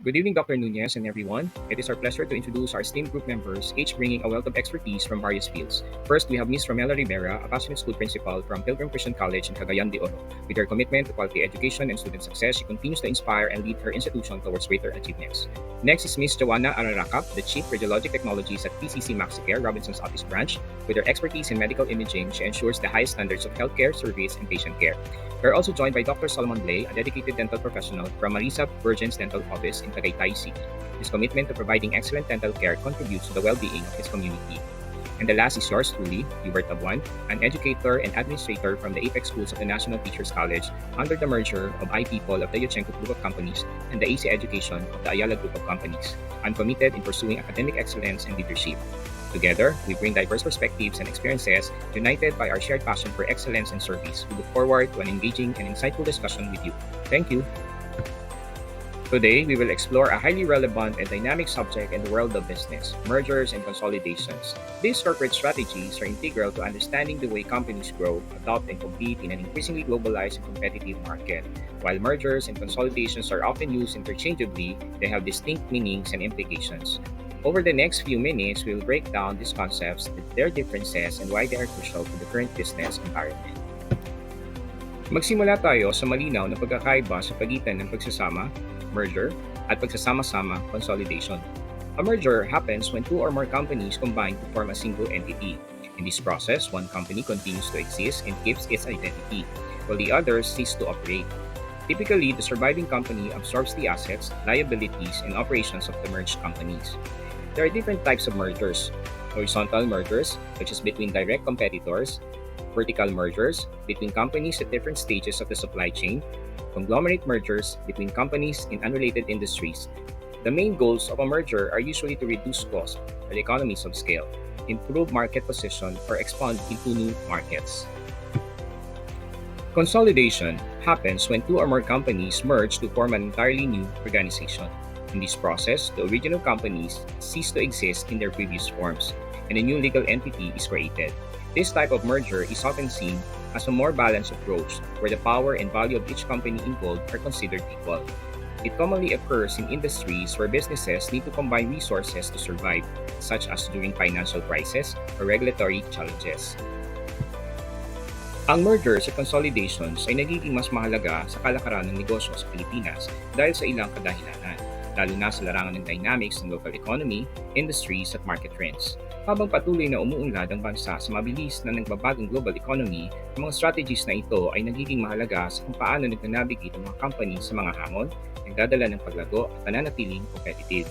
Good evening, Dr. Nunez and everyone. It is our pleasure to introduce our esteemed group members, each bringing a wealth of expertise from various fields. First, we have Ms. Romela Rivera, a passionate school principal from Pilgrim Christian College in Cagayan de Oro. With her commitment to quality education and student success, she continues to inspire and lead her institution towards greater achievements. Next is Ms. Joana Araracap, the Chief Radiologic Technologies at PCC MaxiCare, Robinson's Office Branch. With her expertise in medical imaging, she ensures the highest standards of healthcare service and patient care. We are also joined by Dr. Solomon Blay, a dedicated dental professional from Marisa Virgin's Dental Office in Tagaytay City. His commitment to providing excellent dental care contributes to the well-being of his community. And the last is yours truly, Hubert Abuan, an educator and administrator from the Apex Schools of the National Teachers College under the merger of iPeople of the Yochenko Group of Companies and the AC Education of the Ayala Group of Companies. I'm committed in pursuing academic excellence and leadership. Together, we bring diverse perspectives and experiences, united by our shared passion for excellence and service. We look forward to an engaging and insightful discussion with you. Thank you. Today, we will explore a highly relevant and dynamic subject in the world of business, mergers and consolidations. These corporate strategies are integral to understanding the way companies grow, adopt, and compete in an increasingly globalized and competitive market. While mergers and consolidations are often used interchangeably, they have distinct meanings and implications. Over the next few minutes, we will break down these concepts, their differences, and why they are crucial to the current business environment. Magsimula tayo sa malinaw na pagkakaiba sa pagitan ng pagsasama, merger, at pagsasama-sama, consolidation. A merger happens when two or more companies combine to form a single entity. In this process, one company continues to exist and keeps its identity, while the others cease to operate. Typically, the surviving company absorbs the assets, liabilities, and operations of the merged companies. There are different types of mergers: horizontal mergers, which is between direct competitors; vertical mergers, between companies at different stages of the supply chain; conglomerate mergers, between companies in unrelated industries. The main goals of a merger are usually to reduce cost or economies of scale, improve market position, or expand into new markets. Consolidation happens when two or more companies merge to form an entirely new organization. In this process, the original companies cease to exist in their previous forms, and a new legal entity is created. This type of merger is often seen as a more balanced approach, where the power and value of each company involved are considered equal. It commonly occurs in industries where businesses need to combine resources to survive, such as during financial crisis or regulatory challenges. Ang mergers at consolidations ay nagiging mas mahalaga sa kalakaran ng negosyo sa Pilipinas dahil sa ilang kadahilanan, lalo na sa larangan ng dynamics ng local economy, industries at market trends. Habang patuloy na umuunlad ang bansa sa mabilis na nagbabagong global economy, ang mga strategies na ito ay nagiging mahalaga sa kung paano nagnanavigate ang mga company sa mga hamon, nagdadala ng paglago at pananatiling competitive.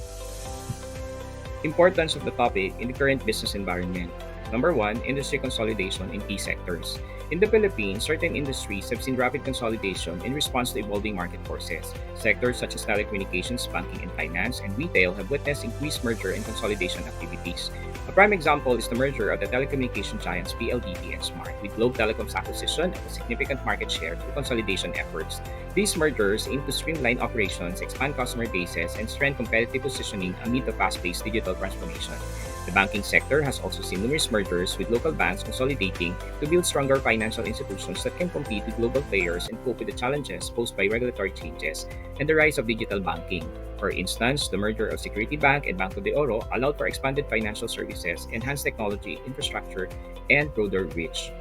Importance of the topic in the current business environment. Number 1, industry consolidation in key sectors. In the Philippines, certain industries have seen rapid consolidation in response to evolving market forces. Sectors such as telecommunications, banking and finance, and retail have witnessed increased merger and consolidation activities. A prime example is the merger of the telecommunication giants PLDT and Smart, with Globe Telecom's acquisition of a significant market share through consolidation efforts. These mergers aim to streamline operations, expand customer bases, and strengthen competitive positioning amid the fast-paced digital transformation. The banking sector has also seen numerous mergers, with local banks consolidating to build stronger financial institutions that can compete with global players and cope with the challenges posed by regulatory changes and the rise of digital banking. For instance, the merger of Security Bank and Banco de Oro allowed for expanded financial services, enhanced technology, infrastructure, and broader reach.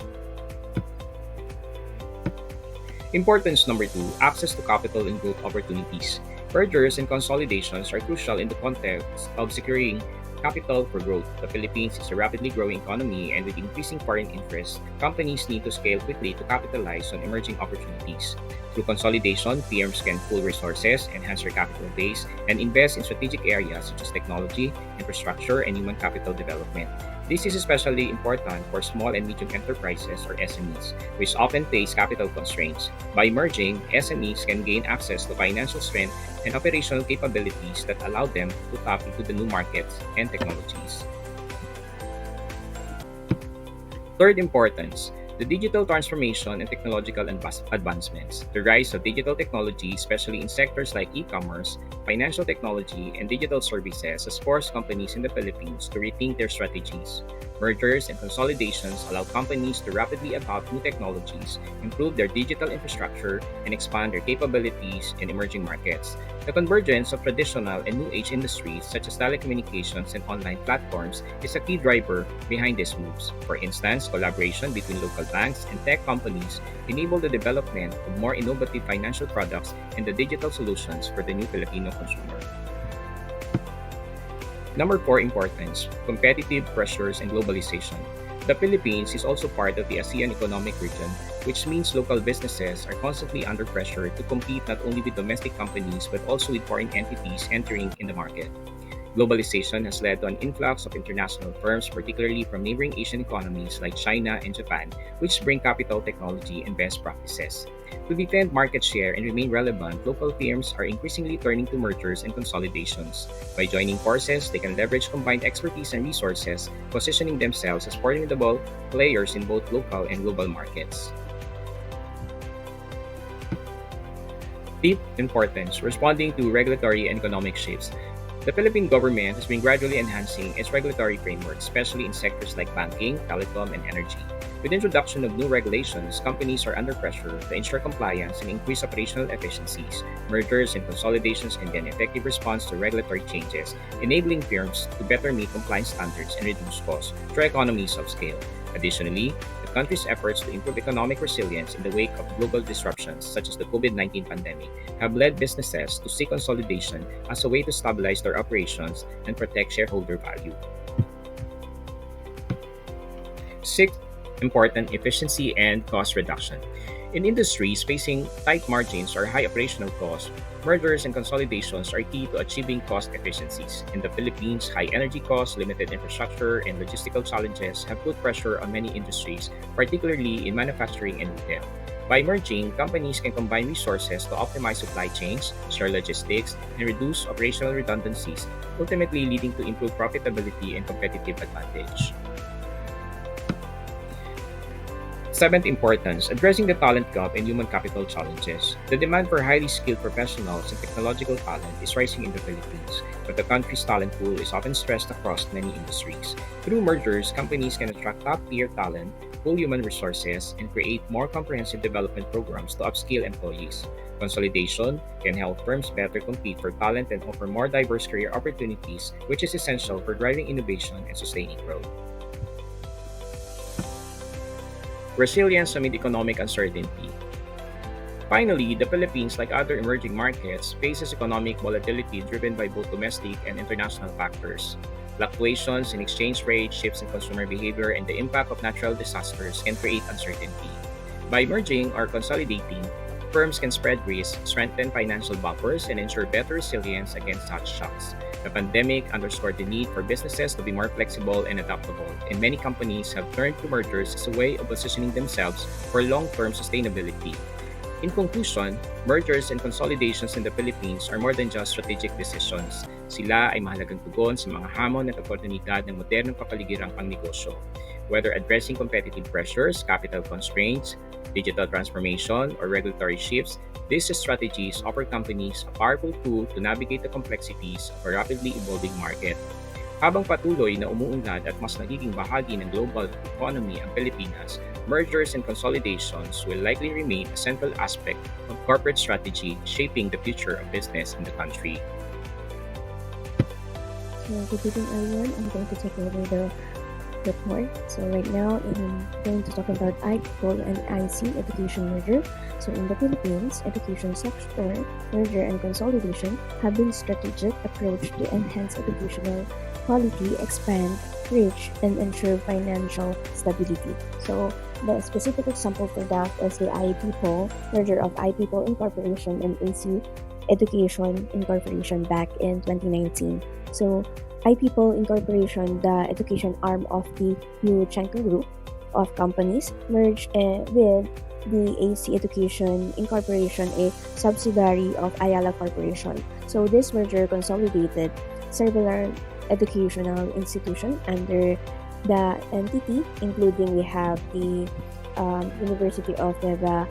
Importance number 2, access to capital and growth opportunities. Mergers and consolidations are crucial in the context of securing capital for growth. The Philippines is a rapidly growing economy, and with increasing foreign interest, companies need to scale quickly to capitalize on emerging opportunities. Through consolidation, firms can pool resources, enhance their capital base, and invest in strategic areas such as technology, infrastructure, and human capital development. This is especially important for small and medium enterprises or SMEs, which often face capital constraints. By merging, SMEs can gain access to financial strength and operational capabilities that allow them to tap into the new markets and technologies. Third importance, the digital transformation and technological advancements. The rise of digital technology, especially in sectors like e-commerce, financial technology, and digital services, has forced companies in the Philippines to rethink their strategies. Mergers and consolidations allow companies to rapidly adopt new technologies, improve their digital infrastructure, and expand their capabilities in emerging markets. The convergence of traditional and new age industries such as telecommunications and online platforms is a key driver behind these moves. For instance, collaboration between local banks and tech companies enable the development of more innovative financial products and the digital solutions for the new Filipino consumer. Number 4, importance: competitive pressures and globalization. The Philippines is also part of the ASEAN economic region, which means local businesses are constantly under pressure to compete not only with domestic companies but also with foreign entities entering in the market. Globalization has led to an influx of international firms, particularly from neighboring Asian economies like China and Japan, which bring capital, technology, and best practices. To defend market share and remain relevant, local firms are increasingly turning to mergers and consolidations. By joining forces, they can leverage combined expertise and resources, positioning themselves as formidable players in both local and global markets. Deep importance: responding to regulatory and economic shifts. The Philippine government has been gradually enhancing its regulatory framework, especially in sectors like banking, telecom, and energy. With the introduction of new regulations, companies are under pressure to ensure compliance and increase operational efficiencies. Mergers and consolidations can be an effective response to regulatory changes, enabling firms to better meet compliance standards and reduce costs through economies of scale. Additionally, the country's efforts to improve economic resilience in the wake of global disruptions such as the COVID-19 pandemic have led businesses to seek consolidation as a way to stabilize their operations and protect shareholder value. Sixth, important: efficiency and cost reduction. In industries facing tight margins or high operational costs, mergers and consolidations are key to achieving cost efficiencies. In the Philippines, high energy costs, limited infrastructure, and logistical challenges have put pressure on many industries, particularly in manufacturing and retail. By merging, companies can combine resources to optimize supply chains, share logistics, and reduce operational redundancies, ultimately leading to improved profitability and competitive advantage. Seventh, importance: addressing the talent gap and human capital challenges. The demand for highly skilled professionals and technological talent is rising in the Philippines, but the country's talent pool is often stressed across many industries. Through mergers, companies can attract top-tier talent, pool human resources, and create more comprehensive development programs to upskill employees. Consolidation can help firms better compete for talent and offer more diverse career opportunities, which is essential for driving innovation and sustaining growth. Resilience amid economic uncertainty. Finally, the Philippines, like other emerging markets, faces economic volatility driven by both domestic and international factors. Fluctuations in exchange rates, shifts in consumer behavior, and the impact of natural disasters can create uncertainty. By merging or consolidating, firms can spread risk, strengthen financial buffers, and ensure better resilience against such shocks. The pandemic underscored the need for businesses to be more flexible and adaptable, and many companies have turned to mergers as a way of positioning themselves for long-term sustainability. In conclusion, mergers and consolidations in the Philippines are more than just strategic decisions. Sila ay mahalagang tugon sa mga hamon at oportunidad ng modernong kapaligiran pangnegosyo. Whether addressing competitive pressures, capital constraints, digital transformation, or regulatory shifts, these strategies offer companies a powerful tool to navigate the complexities of a rapidly evolving market. Habang patuloy na umuunlad at mas nagiging bahagi ng global economy ang Pilipinas, mergers and consolidations will likely remain a central aspect of corporate strategy shaping the future of business in the country. So, good evening, everyone. I'm going to take over the report. So, right now, I'm going to talk about IPOL and IC education merger. So, in the Philippines, education sector merger and consolidation have been strategic approach to enhance educational quality, expand reach, and ensure financial stability. So, the specific example for that is the IPOL merger of IPOL Incorporation and AC Education Incorporation back in 2019. So, iPeople Incorporation, the education arm of the Yurchenko Group of companies, merged with the AC Education Incorporation, a subsidiary of Ayala Corporation. So, this merger consolidated several educational institutions under the entity, including we have the University of Nueva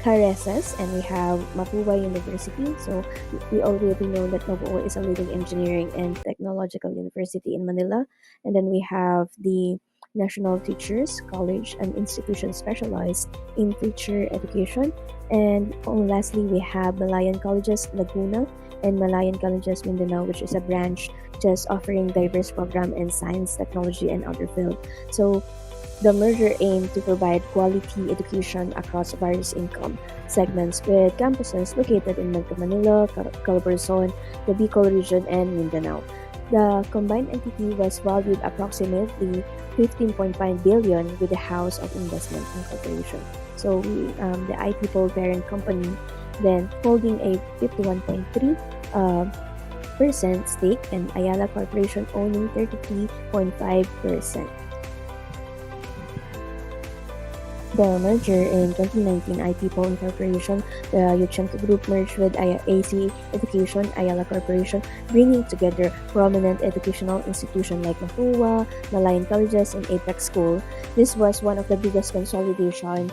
Careces, and we have Mapua University. So we already know that Mapua is a leading engineering and technological university in Manila. And then we have the national teachers, college, and institutions specialized in teacher education. And lastly, we have Malayan Colleges Laguna and Malayan Colleges Mindanao, which is a branch just offering diverse program in science, technology, and other fields. So the merger aimed to provide quality education across various income segments with campuses located in Metro Manila, Calabarzon, the Bicol region, and Mindanao. The combined entity was valued approximately 15.5 billion with the House of Investment and Corporation. So the iPeople parent company then holding a 51.3 percent stake and Ayala Corporation owning 33.5%. The merger in 2019, iPeople Incorporation, the Yuchento Group merged with AC Education, Ayala Corporation, bringing together prominent educational institutions like Mahua, Malayan Colleges, and Apex School. This was one of the biggest consolidation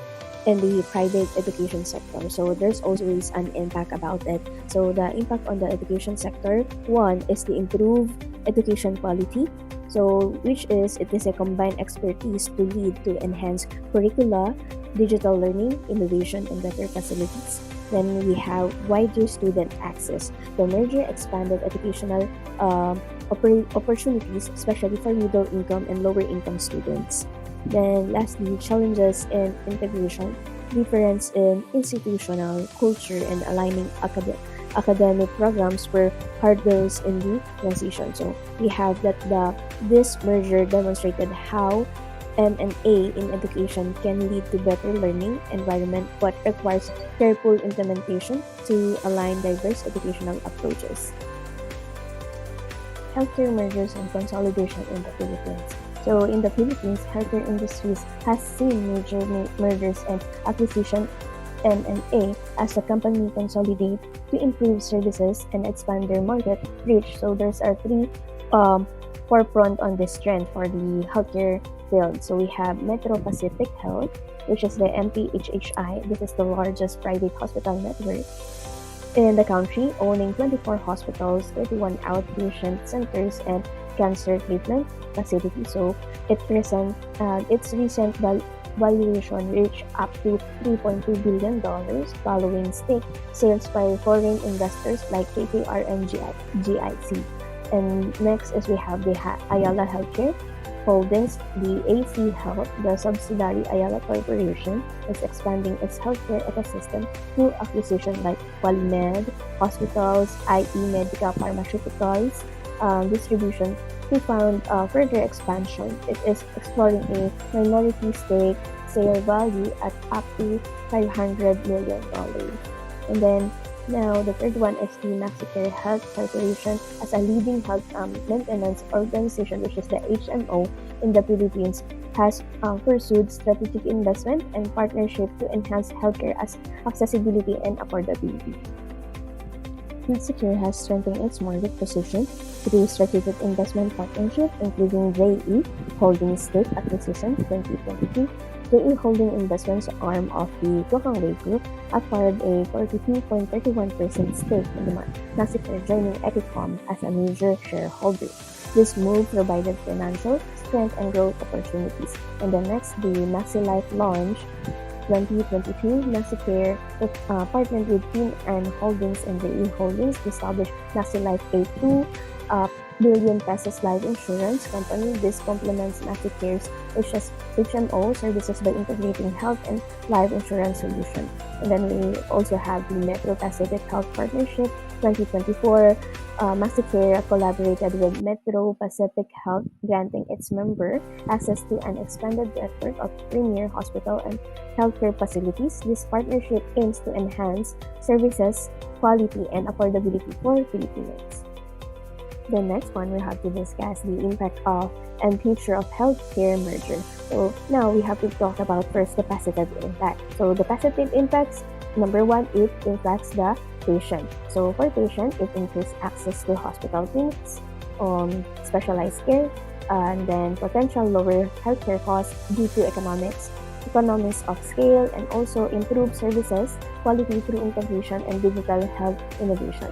in the private education sector. So there's always an impact about it. So the impact on the education sector, one is the improved education quality. So it is a combined expertise to lead to enhanced curricula, digital learning, innovation, and better facilities. Then we have wider student access. The merger expanded educational opportunities, especially for middle income and lower income students. Then lastly, challenges in integration, difference in institutional culture, and aligning academic programs were hurdles in the transition. So we have that this merger demonstrated how M&A in education can lead to better learning environment but requires careful implementation to align diverse educational approaches. Healthcare mergers and consolidation in the Philippines. So in the Philippines, healthcare industries has seen major mergers and acquisition M&A as the company consolidate to improve services and expand their market reach. So there's are three forefront on this trend for the healthcare field. So we have Metro Pacific Health, which is the MPHHI. This is the largest private hospital network in the country, owning 24 hospitals, 31 outpatient centers, and cancer treatment facilities. So its recent valuation reached up to $3.2 billion following stake sales by foreign investors like KKR and GIC. And next is we have the Ayala Healthcare Holdings, the AC Health, the subsidiary Ayala Corporation, is expanding its healthcare ecosystem through acquisition like Polymed, hospitals, IE Medica Pharmaceuticals, distribution. To fund further expansion, it is exploring a minority stake sale value at up to $500 million. And then now the third one is the Maxicare Health Corporation as a leading health maintenance organization, which is the HMO in the Philippines, has pursued strategic investment and partnership to enhance healthcare accessibility and affordability. Maxicare has strengthened its market position through strategic investment partnership, including JE Holding Stake Acquisition 2022. JE Holding Investments arm of the Gokangwei Group acquired a 42.31% stake in the Maxicare, joining Epicom as a major shareholder. This move provided financial strength and growth opportunities. And the next, the MaxiLife launch 2022, Maxicare partnered with Team N Holdings and JE Holdings to establish MaxiLife, a 2 billion pesos life insurance company. This complements Maxicare's HMO services by integrating health and life insurance solution. And then we also have the Metro Pacific Health Partnership 2024. Maxicare collaborated with Metro Pacific Health, granting its member access to an expanded network of premier hospital and healthcare facilities. This partnership aims to enhance services, quality, and affordability for Filipinos. The next one, we have to discuss the impact of and future of healthcare merger. So now we have to talk about first the positive impact. So the positive impacts, number one, it impacts the patient. So for patient, it increases access to hospital clinics, specialized care, and then potential lower healthcare costs due to economies of scale, and also improve services quality through integration and digital health innovation.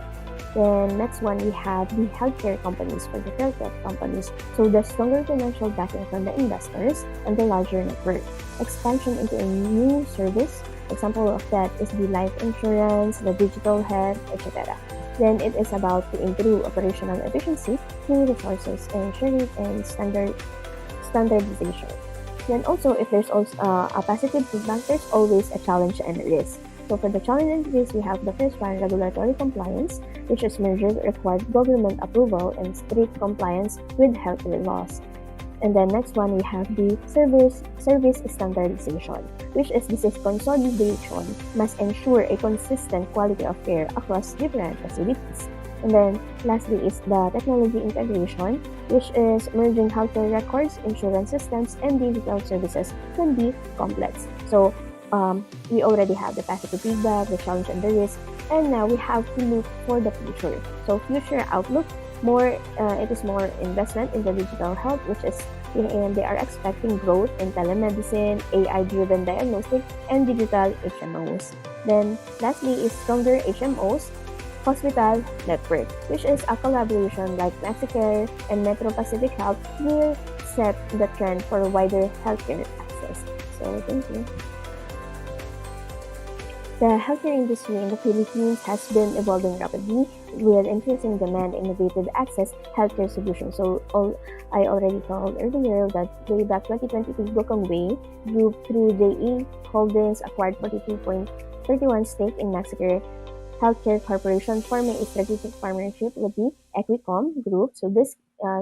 Then next one, we have the healthcare companies for the healthcare companies. So the stronger financial backing from the investors and the larger network. Expansion into a new service. Example of that is the life insurance, the digital health, etc. Then it is about to improve operational efficiency through resources and sharing and standardization. Then also, if there's also a positive feedback, there's always a challenge and risk. So for the challenge and risk, we have the first one, regulatory compliance, which is merger required government approval and strict compliance with healthcare laws. And then next one, we have the service standardization, which is this is consolidation must ensure a consistent quality of care across different facilities. And then lastly is the technology integration, which is merging healthcare records, insurance systems, and digital services can be complex. So we already have the positive feedback, the challenge, and the risk, and now we have to look for the future. So future outlook, it is more investment in the digital health, which is and they are expecting growth in telemedicine, AI-driven diagnostic, and digital HMOs. Then lastly is stronger HMOs, hospital network, which is a collaboration like MaxiCare and Metro Pacific Health will set the trend for wider healthcare access. So thank you. The healthcare industry in the Philippines has been evolving rapidly with increasing demand and innovative access healthcare solutions. So I already told earlier that way back 2022, Gokongwei Group through JE Holdings acquired 42.31 stake in MaxiCare Healthcare Corporation, forming a strategic partnership with the Equicom Group. So this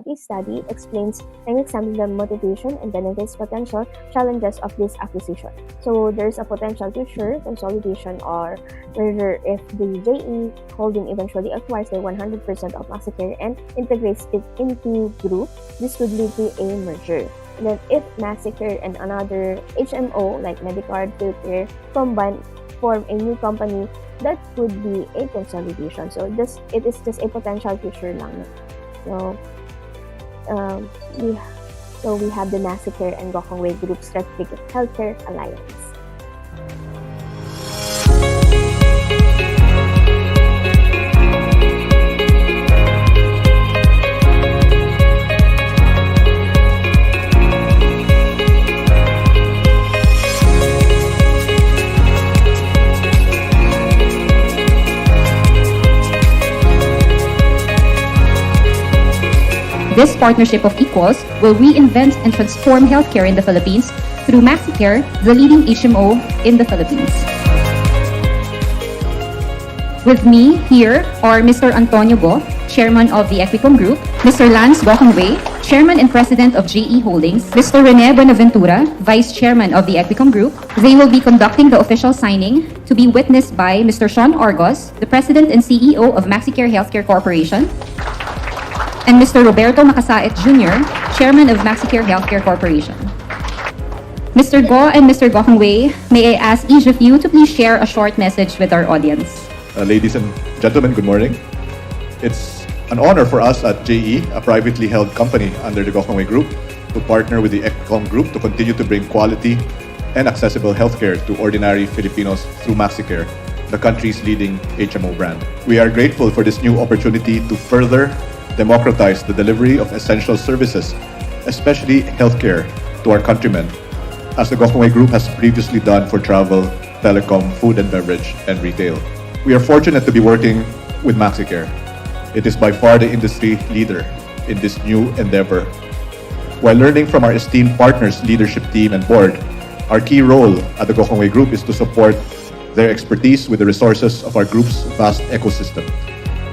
case study explains and examines the motivation and benefits, potential challenges of this acquisition. So there's a potential future consolidation or merger if the JE Holding eventually acquires the 100% of MaxiCare and integrates it into group. This could lead to a merger. And then if MaxiCare and another HMO like Medicard, Philcare combine form a new company, that could be a consolidation. So it is just a potential future lang. So we have the MaxiCare and Gokongwei Group Strategic Healthcare Alliance. This partnership of equals will reinvent and transform healthcare in the Philippines through MaxiCare, the leading HMO in the Philippines. With me here are Mr. Antonio Go, Chairman of the Equicom Group, Mr. Lance Gokongwei, Chairman and President of JE Holdings, Mr. Rene Buenaventura, Vice Chairman of the Equicom Group. They will be conducting the official signing to be witnessed by Mr. Sean Argos, the President and CEO of MaxiCare Healthcare Corporation, and Mr. Roberto Macasaet Jr., Chairman of MaxiCare Healthcare Corporation. Mr. Go and Mr. Gokongwei, may I ask each of you to please share a short message with our audience. Ladies and gentlemen, good morning. It's an honor for us at JE, a privately held company under the Gokongwei Group, to partner with the Equicom Group to continue to bring quality and accessible healthcare to ordinary Filipinos through MaxiCare, the country's leading HMO brand. We are grateful for this new opportunity to further democratize the delivery of essential services, especially healthcare, to our countrymen, as the Gokongwei Group has previously done for travel, telecom, food and beverage, and retail. We are fortunate to be working with MaxiCare. It is by far the industry leader in this new endeavor. While learning from our esteemed partners, leadership team, and board, our key role at the Gokongwei Group is to support their expertise with the resources of our group's vast ecosystem.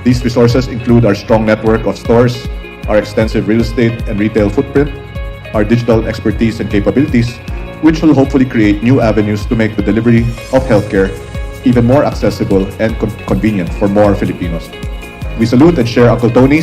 These resources include our strong network of stores, our extensive real estate and retail footprint, our digital expertise and capabilities, which will hopefully create new avenues to make the delivery of healthcare even more accessible and convenient for more Filipinos. We salute and share Uncle Tony's